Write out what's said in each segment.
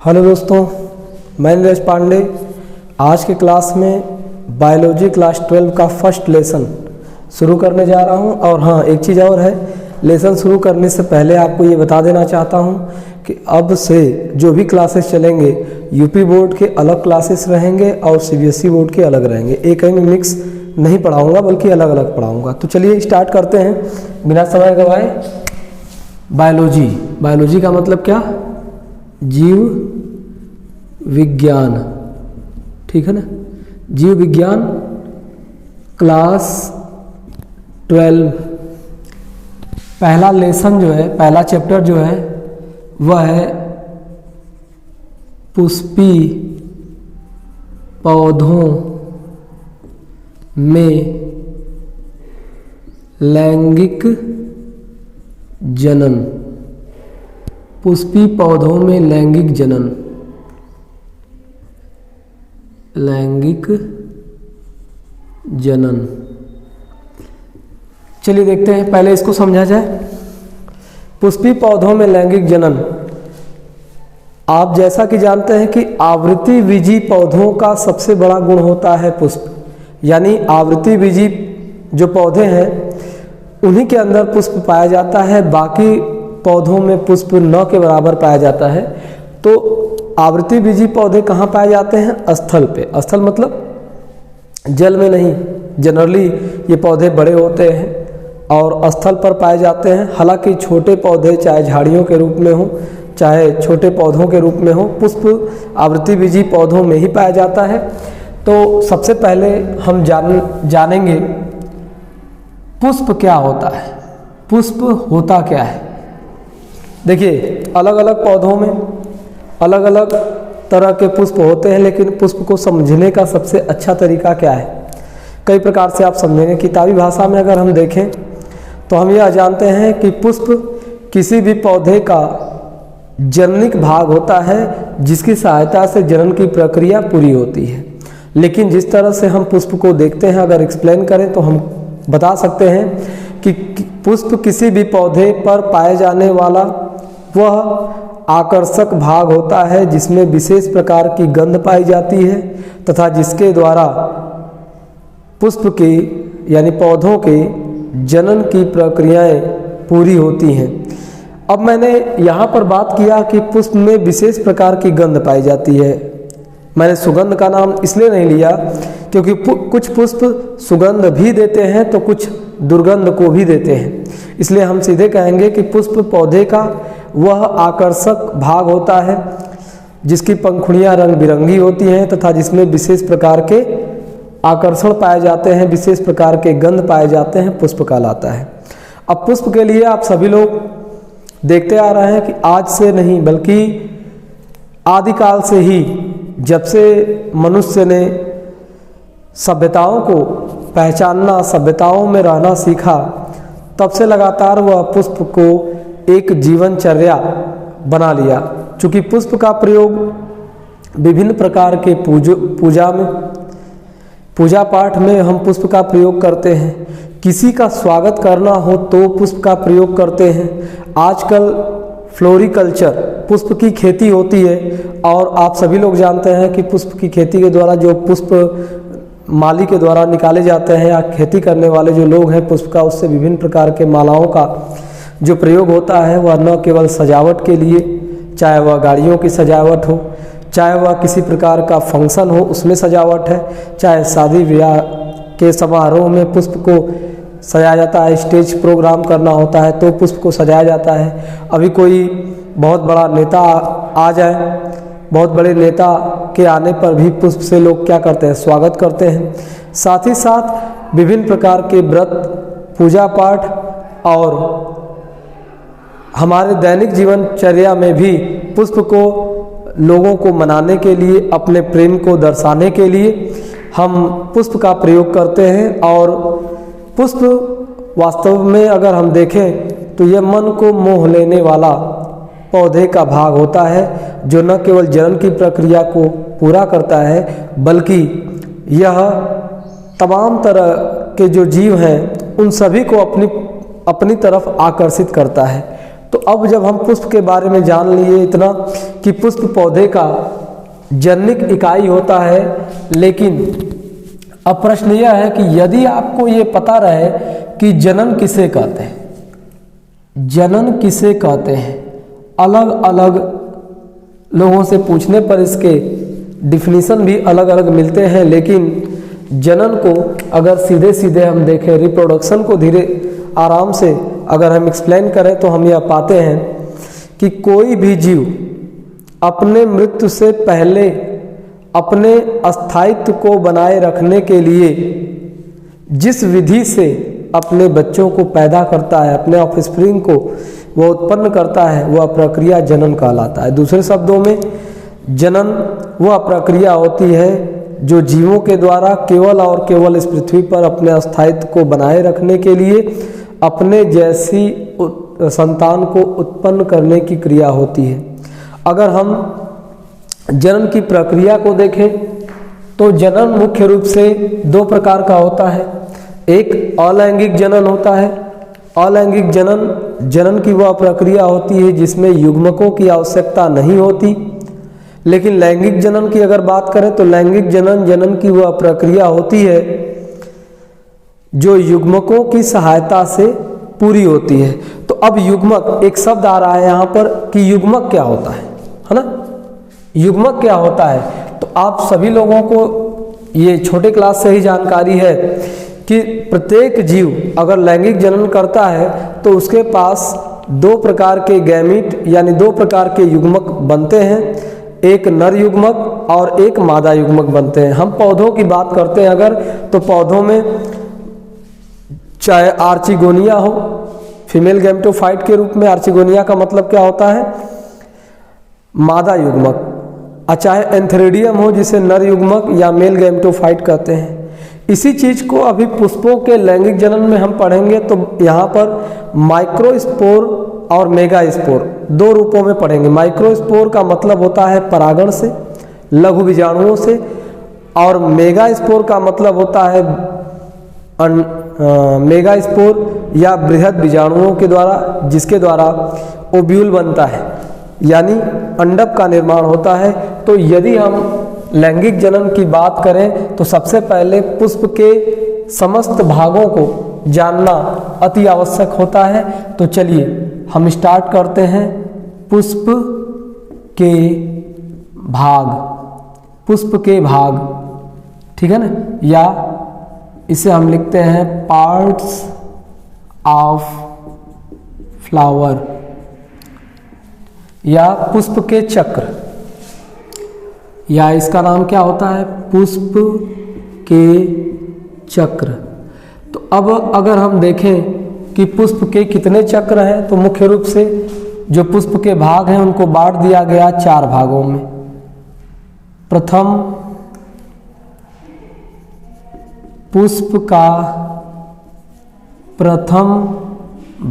Hello दोस्तों, मैं नीरज पांडे आज के क्लास में बायोलॉजी क्लास 12 का फर्स्ट लेसन शुरू करने जा रहा हूं। और हाँ, एक चीज़ और है, लेसन शुरू करने से पहले आपको ये बता देना चाहता हूं कि अब से जो भी क्लासेस चलेंगे यूपी बोर्ड के अलग क्लासेस रहेंगे और सीबीएसई बोर्ड के अलग रहेंगे। एक कहीं में मिक्स नहीं पढ़ाऊँगा बल्कि अलग अलग पढ़ाऊँगा। तो चलिए स्टार्ट करते हैं बिना समय गवाए। बायोलॉजी का मतलब क्या? जीव विज्ञान, ठीक है ना। जीव विज्ञान क्लास 12 पहला लेसन जो है, पहला चैप्टर जो है वह है पुष्पी पौधों में लैंगिक जनन। पुष्पी पौधों में लैंगिक जनन, लैंगिक जनन। चलिए देखते हैं, पहले इसको समझा जाए। पुष्पी पौधों में लैंगिक जनन, आप जैसा कि जानते हैं कि आवृत्ति बीजी पौधों का सबसे बड़ा गुण होता है पुष्प, यानी आवृत्ति बीजी जो पौधे हैं उन्हीं के अंदर पुष्प पाया जाता है, बाकी पौधों में पुष्प न के बराबर पाया जाता है। तो आवृत्ति बीजी पौधे कहाँ पाए जाते हैं? स्थल पे। स्थल मतलब जल में नहीं, जनरली ये पौधे बड़े होते हैं और स्थल पर पाए जाते हैं। हालांकि छोटे पौधे चाहे झाड़ियों के रूप में हो चाहे छोटे पौधों के रूप में हो, पुष्प आवृत्ति बीजी पौधों में ही पाया जाता है। तो सबसे पहले हम जानेंगे पुष्प क्या होता है। पुष्प होता क्या है? देखिए, अलग अलग पौधों में अलग अलग तरह के पुष्प होते हैं, लेकिन पुष्प को समझने का सबसे अच्छा तरीका क्या है? कई प्रकार से आप समझेंगे। किताबी भाषा में अगर हम देखें तो हम यह जानते हैं कि पुष्प किसी भी पौधे का जननिक भाग होता है जिसकी सहायता से जनन की प्रक्रिया पूरी होती है। लेकिन जिस तरह से हम पुष्प को देखते हैं, अगर एक्सप्लेन करें तो हम बता सकते हैं कि पुष्प किसी भी पौधे पर पाए जाने वाला वह आकर्षक भाग होता है जिसमें विशेष प्रकार की गंध पाई जाती है तथा जिसके द्वारा पुष्प के यानी पौधों के जनन की प्रक्रियाएं पूरी होती हैं। अब मैंने यहाँ पर बात किया कि पुष्प में विशेष प्रकार की गंध पाई जाती है। मैंने सुगंध का नाम इसलिए नहीं लिया क्योंकि कुछ पुष्प सुगंध भी देते हैं तो कुछ दुर्गंध को भी देते हैं। इसलिए हम सीधे कहेंगे कि पुष्प पौधे का वह आकर्षक भाग होता है जिसकी पंखुड़ियाँ रंग बिरंगी होती हैं तथा जिसमें विशेष प्रकार के आकर्षण पाए जाते हैं, विशेष प्रकार के गंध पाए जाते हैं, पुष्प कहलाता है। अब पुष्प के लिए आप सभी लोग देखते आ रहे हैं कि आज से नहीं बल्कि आदिकाल से ही, जब से मनुष्य ने सभ्यताओं को पहचानना, सभ्यताओं में रहना सीखा, तब से लगातार वह पुष्प को एक जीवनचर्या बना लिया। चूँकि पुष्प का प्रयोग विभिन्न प्रकार के पूजा पाठ में हम पुष्प का प्रयोग करते हैं। किसी का स्वागत करना हो तो पुष्प का प्रयोग करते हैं। आजकल फ्लोरिकल्चर, पुष्प की खेती होती है और आप सभी लोग जानते हैं कि पुष्प की खेती के द्वारा जो पुष्प माली के द्वारा निकाले जाते हैं या खेती करने वाले जो लोग हैं पुष्प का, उससे विभिन्न प्रकार के मालाओं का जो प्रयोग होता है वह न केवल सजावट के लिए, चाहे वह गाड़ियों की सजावट हो, चाहे वह किसी प्रकार का फंक्शन हो उसमें सजावट है, चाहे शादी ब्याह के समारोह में पुष्प को सजाया जाता है, स्टेज प्रोग्राम करना होता है तो पुष्प को सजाया जाता है। अभी कोई बहुत बड़ा नेता आ जाए, बहुत बड़े नेता के आने पर भी पुष्प से लोग क्या करते हैं? स्वागत करते हैं। साथ ही साथ विभिन्न प्रकार के व्रत, पूजा पाठ और हमारे दैनिक जीवनचर्या में भी पुष्प को लोगों को मनाने के लिए, अपने प्रेम को दर्शाने के लिए हम पुष्प का प्रयोग करते हैं। और पुष्प वास्तव में अगर हम देखें तो यह मन को मोह लेने वाला पौधे का भाग होता है जो न केवल जनन की प्रक्रिया को पूरा करता है बल्कि यह तमाम तरह के जो जीव हैं उन सभी को अपनी तरफ आकर्षित करता है। तो अब जब हम पुष्प के बारे में जान लिए इतना कि पुष्प पौधे का जननिक इकाई होता है, लेकिन अब प्रश्न यह है कि यदि आपको ये पता रहे कि जनन किसे कहते हैं, जनन किसे कहते हैं, अलग अलग लोगों से पूछने पर इसके डिफिनीशन भी अलग अलग मिलते हैं, लेकिन जनन को अगर सीधे सीधे हम देखें, रिप्रोडक्शन को धीरे आराम से अगर हम एक्सप्लेन करें तो हम यह पाते हैं कि कोई भी जीव अपने मृत्यु से पहले अपने अस्तित्व को बनाए रखने के लिए जिस विधि से अपने बच्चों को पैदा करता है, अपने ऑफस्प्रिंग को वो उत्पन्न करता है, वह प्रक्रिया जनन कहलाता है। दूसरे शब्दों में जनन वह प्रक्रिया होती है जो जीवों के द्वारा केवल और केवल इस पृथ्वी पर अपने अस्तित्व को बनाए रखने के लिए अपने जैसी संतान को उत्पन्न करने की क्रिया होती है। अगर हम जनन की प्रक्रिया को देखें तो जनन मुख्य रूप से दो प्रकार का होता है। एक अलैंगिक जनन होता है। अलैंगिक जनन की वह प्रक्रिया होती है जिसमें युग्मकों की आवश्यकता नहीं होती। लेकिन लैंगिक जनन की अगर बात करें तो लैंगिक जनन की वह प्रक्रिया होती है जो युग्मकों की सहायता से पूरी होती है। तो अब युग्मक, एक शब्द आ रहा है यहाँ पर कि युग्मक क्या होता है ना, युग्मक क्या होता है। तो आप सभी लोगों को ये छोटे क्लास से ही जानकारी है कि प्रत्येक जीव अगर लैंगिक जनन करता है तो उसके पास दो प्रकार के गैमीट यानी दो प्रकार के युग्मक बनते हैं, एक नर युग्मक और एक मादा युग्मक बनते हैं। हम पौधों की बात करते हैं अगर, तो पौधों में चाहे आर्चिगोनिया हो, फीमेल गैमेटोफाइट के रूप में, आर्चिगोनिया का मतलब क्या होता है मादा युग्मक, चाहे एंथेरिडियम हो जिसे नर युग्मक या मेल गैमेटोफाइट कहते हैं। इसी चीज को अभी पुष्पों के लैंगिक जनन में हम पढ़ेंगे तो यहाँ पर माइक्रोस्पोर और मेगास्पोर दो रूपों में पढ़ेंगे। माइक्रोस्पोर का मतलब होता है परागण से, लघु बीजाणुओं से, और मेगास्पोर का मतलब होता है मेगास्पोर या बृहद बीजाणुओं के द्वारा, जिसके द्वारा ओव्यूल बनता है यानी अंडक का निर्माण होता है। तो यदि हम लैंगिक जनन की बात करें तो सबसे पहले पुष्प के समस्त भागों को जानना अति आवश्यक होता है। तो चलिए हम स्टार्ट करते हैं। पुष्प के भाग, पुष्प के भाग, ठीक है ना, या इसे हम लिखते हैं पार्ट्स ऑफ फ्लावर या पुष्प के चक्र, या इसका नाम क्या होता है पुष्प के चक्र। तो अब अगर हम देखें कि पुष्प के कितने चक्र हैं तो मुख्य रूप से जो पुष्प के भाग हैं उनको बांट दिया गया चार भागों में। प्रथम पुष्प का प्रथम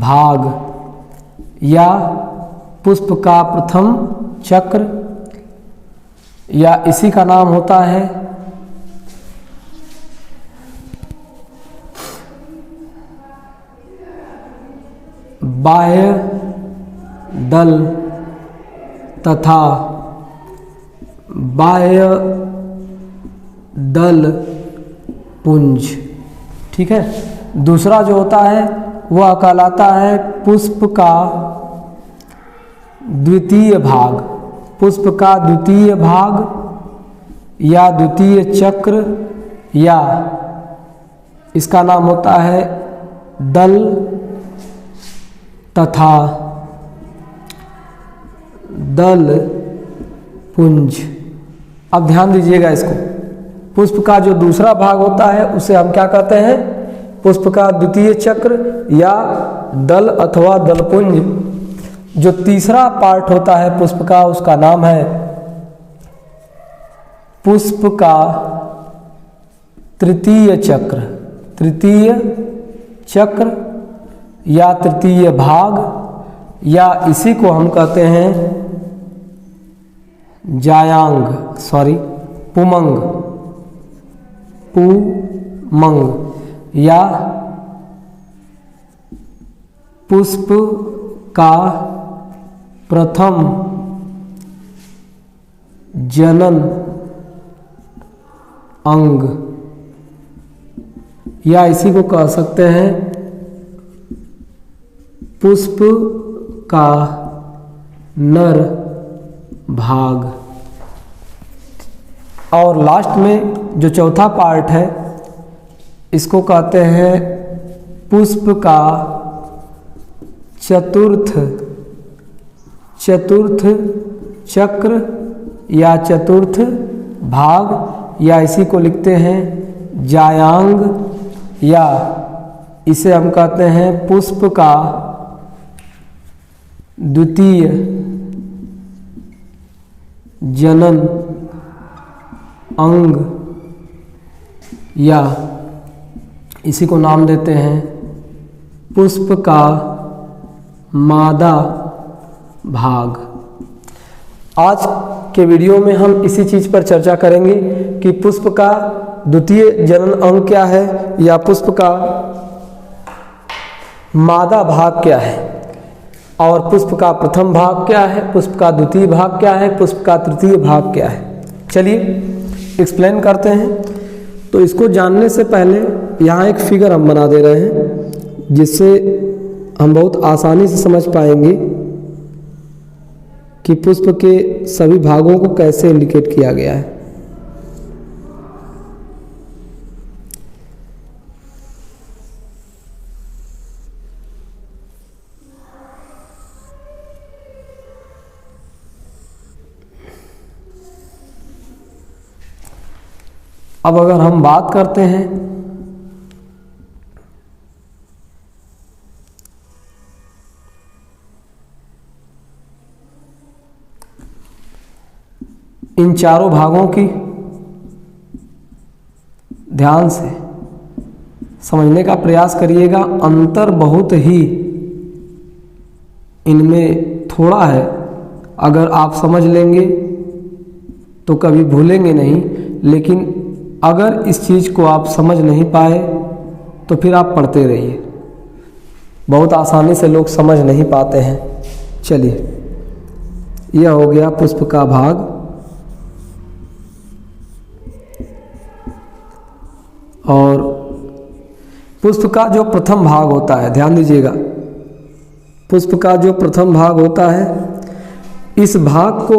भाग या पुष्प का प्रथम चक्र, या इसी का नाम होता है बाह्य दल तथा बाह्य दल पुंज, ठीक है। दूसरा जो होता है वह कहलाता है पुष्प का द्वितीय भाग, पुष्प का द्वितीय भाग या द्वितीय चक्र, या इसका नाम होता है दल तथा दल पुंज। अब ध्यान दीजिएगा इसको, पुष्प का जो दूसरा भाग होता है उसे हम क्या कहते हैं पुष्प का द्वितीय चक्र या दल अथवा दलपुंज। जो तीसरा पार्ट होता है पुष्प का उसका नाम है पुष्प का तृतीय चक्र, तृतीय चक्र या तृतीय भाग, या इसी को हम कहते हैं जायांग, पुमंग, पुमंग, या पुष्प का प्रथम जनन अंग, या इसी को कह सकते हैं पुष्प का नर भाग। और लास्ट में जो चौथा पार्ट है इसको कहते हैं पुष्प का चतुर्थ चक्र या चतुर्थ भाग, या इसी को लिखते हैं जायांग, या इसे हम कहते हैं पुष्प का द्वितीय जनन अंग, या इसी को नाम देते हैं पुष्प का मादा भाग। आज के वीडियो में हम इसी चीज पर चर्चा करेंगे कि पुष्प का द्वितीय जनन अंग क्या है, या पुष्प का मादा भाग क्या है, और पुष्प का प्रथम भाग क्या है, पुष्प का द्वितीय भाग क्या है, पुष्प का तृतीय भाग क्या है। चलिए एक्सप्लेन करते हैं। तो इसको जानने से पहले यहाँ एक फिगर हम बना दे रहे हैं जिससे हम बहुत आसानी से समझ पाएंगे कि पुष्प के सभी भागों को कैसे इंडिकेट किया गया है। अब अगर हम बात करते हैं इन चारों भागों की, ध्यान से समझने का प्रयास करिएगा। अंतर बहुत ही इनमें थोड़ा है, अगर आप समझ लेंगे तो कभी भूलेंगे नहीं, लेकिन अगर इस चीज़ को आप समझ नहीं पाए तो फिर आप पढ़ते रहिए, बहुत आसानी से लोग समझ नहीं पाते हैं। चलिए, यह हो गया पुष्प का भाग। और पुष्प का जो प्रथम भाग होता है, ध्यान दीजिएगा, पुष्प का जो प्रथम भाग होता है, इस भाग को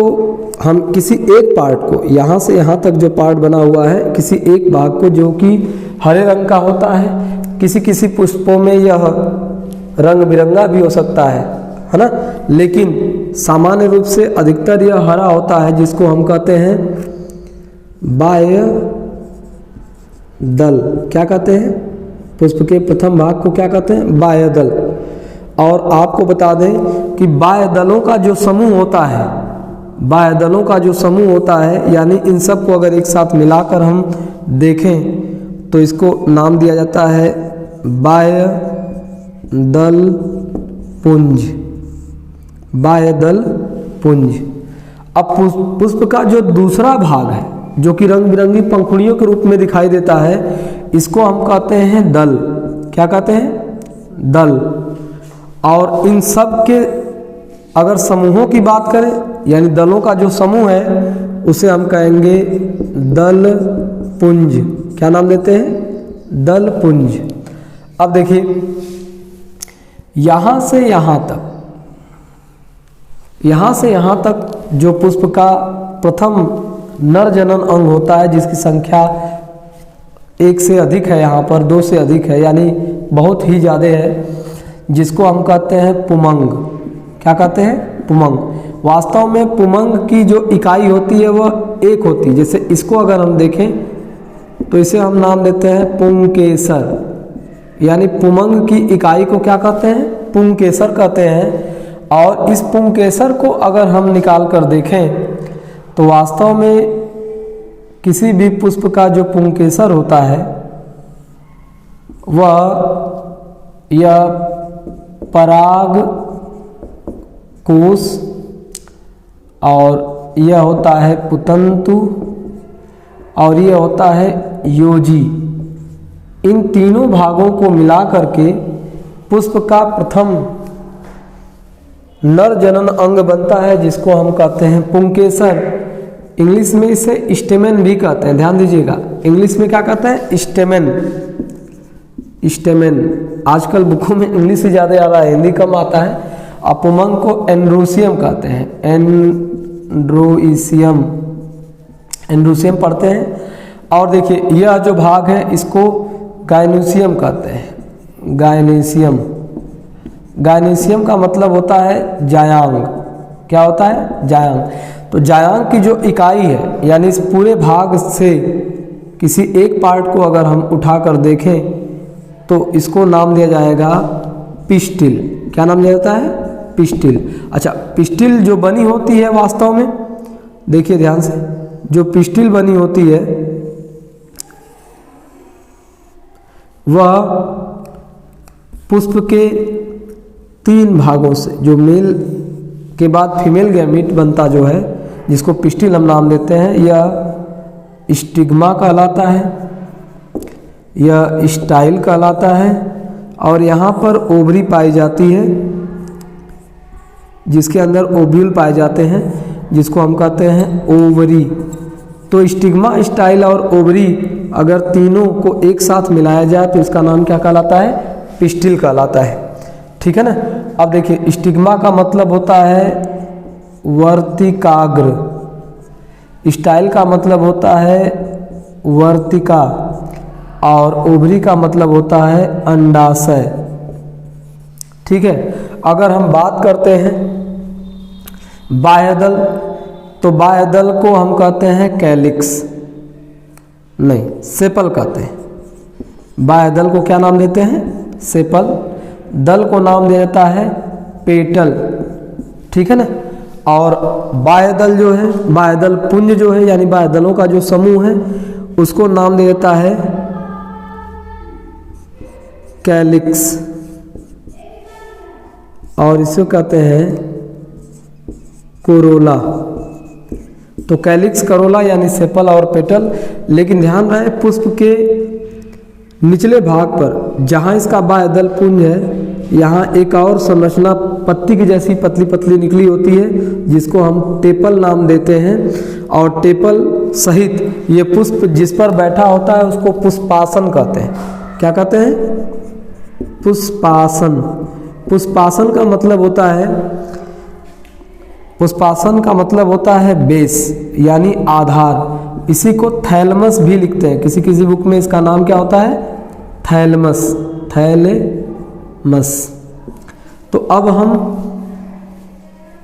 हम किसी एक पार्ट को, यहाँ से यहाँ तक जो पार्ट बना हुआ है, किसी एक भाग को जो कि हरे रंग का होता है, किसी किसी पुष्पों में यह रंग बिरंगा भी हो सकता है ना, लेकिन सामान्य रूप से अधिकतर यह हरा होता है, जिसको हम कहते हैं बाह्य दल। क्या कहते हैं? पुष्प के प्रथम भाग को क्या कहते हैं? बाह्य दल। और आपको बता दें कि बाह्य दलों का जो समूह होता है, बाह्य दलों का जो समूह होता है, यानी इन सब को अगर एक साथ मिलाकर हम देखें तो इसको नाम दिया जाता है बाह्य दल पुंज। बाह्य दल पुंज। अब पुष्प का जो दूसरा भाग है, जो कि रंग बिरंगी पंखुड़ियों के रूप में दिखाई देता है, इसको हम कहते हैं दल। क्या कहते हैं? दल। और इन सब के अगर समूहों की बात करें, यानी दलों का जो समूह है, उसे हम कहेंगे दल पुंज। क्या नाम देते हैं? दल पुंज। अब देखिए, यहां से यहां तक, यहां से यहां तक जो पुष्प का प्रथम नर जनन अंग होता है, जिसकी संख्या 1 से अधिक है, यहाँ पर 2 से अधिक है, यानी बहुत ही ज़्यादा है, जिसको हम कहते हैं पुमंग। क्या कहते हैं? पुमंग। वास्तव में पुमंग की जो इकाई होती है वह एक होती है। जैसे इसको अगर हम देखें तो इसे हम नाम देते हैं पुंकेसर, यानी पुमंग की इकाई को क्या कहते हैं? पुंकेसर कहते हैं। और इस पुंकेसर को अगर हम निकाल कर देखें तो वास्तव में किसी भी पुष्प का जो पुंकेसर होता है वह यह पराग कोश, और यह होता है पुतंतु, और यह होता है योजी। इन तीनों भागों को मिला करके पुष्प का प्रथम नर जनन अंग बनता है जिसको हम कहते हैं पुंकेसर। इंग्लिश में इसे स्टेमेन भी कहते हैं, ध्यान दीजिएगा, इंग्लिश में क्या कहते हैं? स्टेमेन। स्टेमेन आजकल बुकों में इंग्लिश ही ज़्यादा आ रहा है, हिंदी कम आता है। अपुमंग को एंड्रोसियम कहते हैं, एंड्रोइसियम, एंड्रोसियम पढ़ते हैं। और देखिए यह जो भाग है इसको गायनेसियम कहते हैं, गायनेसियम। गायनेसियम का मतलब होता है जायांग। क्या होता है? जायांग। तो जायांग की जो इकाई है, यानी इस पूरे भाग से किसी एक पार्ट को अगर हम उठाकर देखें तो इसको नाम दिया जाएगा पिस्टिल। क्या नाम दिया जाता है? पिस्टिल। अच्छा, पिस्टिल जो बनी होती है वास्तव में, देखिए ध्यान से, जो पिस्टिल बनी होती है वह पुष्प के 3 भागों से, जो मेल के बाद फीमेल गैमीट बनता जो है, जिसको पिस्टिल हम नाम देते हैं, यह स्टिग्मा कहलाता है, यह स्टाइल कहलाता है। और यहाँ पर ओवरी पाई जाती है जिसके अंदर ओव्यूल पाए जाते हैं, जिसको हम कहते हैं ओवरी। तो स्टिग्मा, स्टाइल और ओवरी अगर तीनों को एक साथ मिलाया जाए तो इसका नाम क्या कहलाता है? पिस्टिल कहलाता है। ठीक है ना। अब देखिए स्टिग्मा का मतलब होता है वर्तिकाग्र, स्टाइल का मतलब होता है वर्तिका, और ओवरी का मतलब होता है अंडाशय। ठीक है। अगर हम बात करते हैं बाह्यदल, तो बाह्यदल को हम कहते हैं कैलिक्स, नहीं सेपल कहते हैं। बाह्यदल को क्या नाम देते हैं? सेपल। दल को नाम दिया जाता है पेटल। ठीक है ना। और बाह्यदल जो है, बाह्यदल पुंज जो है, यानी बाह्यदलों का जो समूह है, उसको नाम दिया जाता है कैलिक्स, और इसे कहते हैं कोरोला। तो कैलिक्स, करोला यानी सेपल और पेटल। लेकिन ध्यान रहे पुष्प के निचले भाग पर जहाँ इसका बाह्यदल पुंज है, यहाँ एक और संरचना पत्ती की जैसी पतली पतली निकली होती है, जिसको हम टेपल नाम देते हैं। और टेपल सहित ये पुष्प जिस पर बैठा होता है उसको पुष्पासन कहते हैं। क्या कहते हैं? पुष्पासन। पुष्पासन का मतलब होता है, पुष्पासन का मतलब होता है बेस, यानी आधार। इसी को थैलमस भी लिखते हैं, किसी किसी बुक में इसका नाम क्या होता है? Thalamus, thalamus. तो अब हम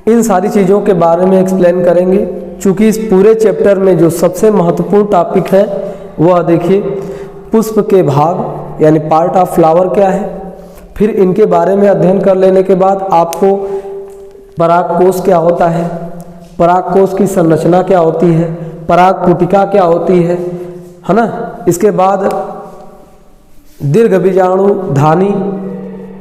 इन सारी चीज़ों के बारे में एक्सप्लेन करेंगे, चूँकि इस पूरे चैप्टर में जो सबसे महत्वपूर्ण टॉपिक है वह देखिए पुष्प के भाग यानी पार्ट ऑफ फ्लावर क्या है। फिर इनके बारे में अध्ययन कर लेने के बाद आपको परागकोश क्या होता है, परागकोश की संरचना क्या होती है, परागपुटिका क्या होती है ना। इसके बाद दीर्घ बीजाणु धानी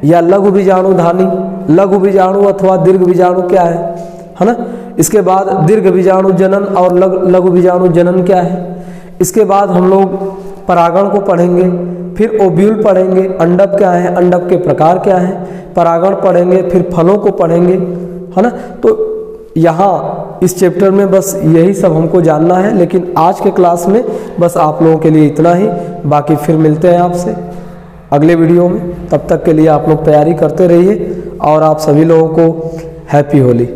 या लघु बीजाणु धानी, लघु बीजाणु अथवा दीर्घ बीजाणु क्या है ना। इसके बाद दीर्घ बीजाणु जनन और लघु बीजाणु जनन क्या है। इसके बाद हम लोग परागण को पढ़ेंगे, फिर ओव्यूल पढ़ेंगे, अंडक क्या है, अंडक के प्रकार क्या है, परागण पढ़ेंगे, फिर फलों को पढ़ेंगे, है ना। तो यहाँ इस चैप्टर में बस यही सब हमको जानना है। लेकिन आज के क्लास में बस आप लोगों के लिए इतना ही, बाकी फिर मिलते हैं आपसे अगले वीडियो में। तब तक के लिए आप लोग तैयारी करते रहिए और आप सभी लोगों को हैप्पी होली।